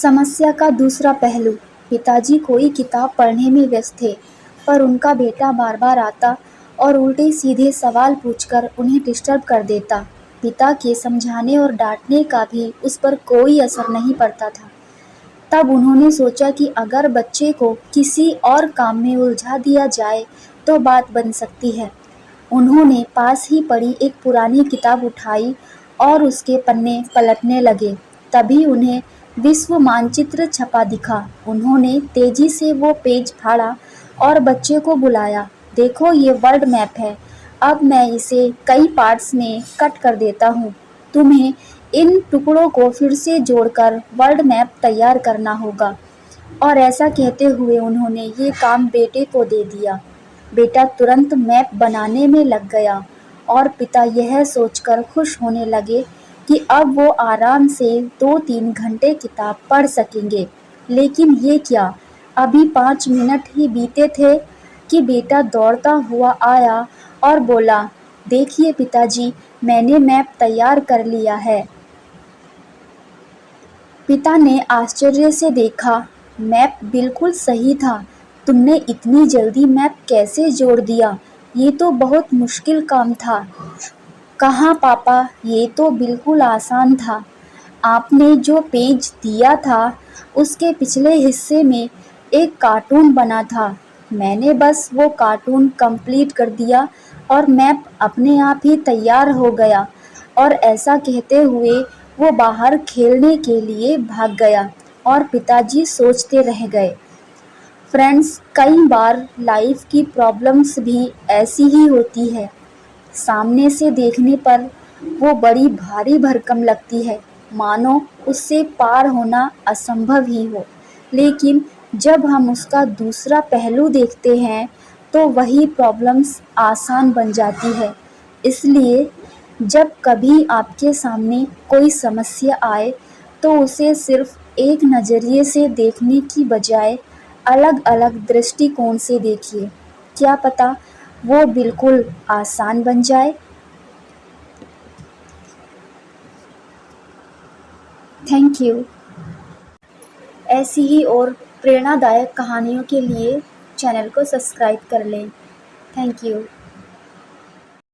समस्या का दूसरा पहलू। पिताजी कोई किताब पढ़ने में व्यस्त थे, पर उनका बेटा बार-बार आता और उल्टे-सीधे सवाल पूछकर उन्हें डिस्टर्ब कर देता। पिता के समझाने और डांटने का भी उस पर कोई असर नहीं पड़ता था। तब उन्होंने सोचा कि अगर बच्चे को किसी और काम में उलझा दिया जाए तो बात बन सकती है। उन्होंने पास ही पड़ी एक पुरानी किताब उठाई और उसके पन्ने पलटने लगे। तभी उन्हें विश्व मानचित्र छपा दिखा। उन्होंने तेजी से वो पेज फाड़ा और बच्चे को बुलाया। देखो, ये वर्ल्ड मैप है। अब मैं इसे कई पार्ट्स में कट कर देता हूँ। तुम्हें इन टुकड़ों को फिर से जोड़कर वर्ल्ड मैप तैयार करना होगा। और ऐसा कहते हुए उन्होंने ये काम बेटे को दे दिया। बेटा तुरंत मैप बनाने में लग गया और पिता यह सोचकर खुश होने लगे कि अब वो आराम से 2-3 घंटे किताब पढ़ सकेंगे। लेकिन ये क्या, अभी 5 मिनट ही बीते थे कि बेटा दौड़ता हुआ आया और बोला, देखिए पिताजी, मैंने मैप तैयार कर लिया है। पिता ने आश्चर्य से देखा। मैप बिल्कुल सही था। तुमने इतनी जल्दी मैप कैसे जोड़ दिया? ये तो बहुत मुश्किल काम था। कहाँ पापा, ये तो बिल्कुल आसान था। आपने जो पेज दिया था उसके पिछले हिस्से में एक कार्टून बना था। मैंने बस वो कार्टून कंप्लीट कर दिया और मैप अपने आप ही तैयार हो गया। और ऐसा कहते हुए वो बाहर खेलने के लिए भाग गया और पिताजी सोचते रह गए। फ्रेंड्स, कई बार लाइफ की प्रॉब्लम्स भी ऐसी ही होती है। सामने से देखने पर वो बड़ी भारी भरकम लगती है, मानो उससे पार होना असंभव ही हो। लेकिन जब हम उसका दूसरा पहलू देखते हैं तो वही प्रॉब्लम्स आसान बन जाती है। इसलिए जब कभी आपके सामने कोई समस्या आए तो उसे सिर्फ एक नज़रिए से देखने की बजाय अलग-अलग दृष्टिकोण से देखिए। क्या पता वो बिल्कुल आसान बन जाए। Thank you. ऐसी ही और प्रेरणादायक कहानियों के लिए चैनल को सब्सक्राइब कर लें। Thank you.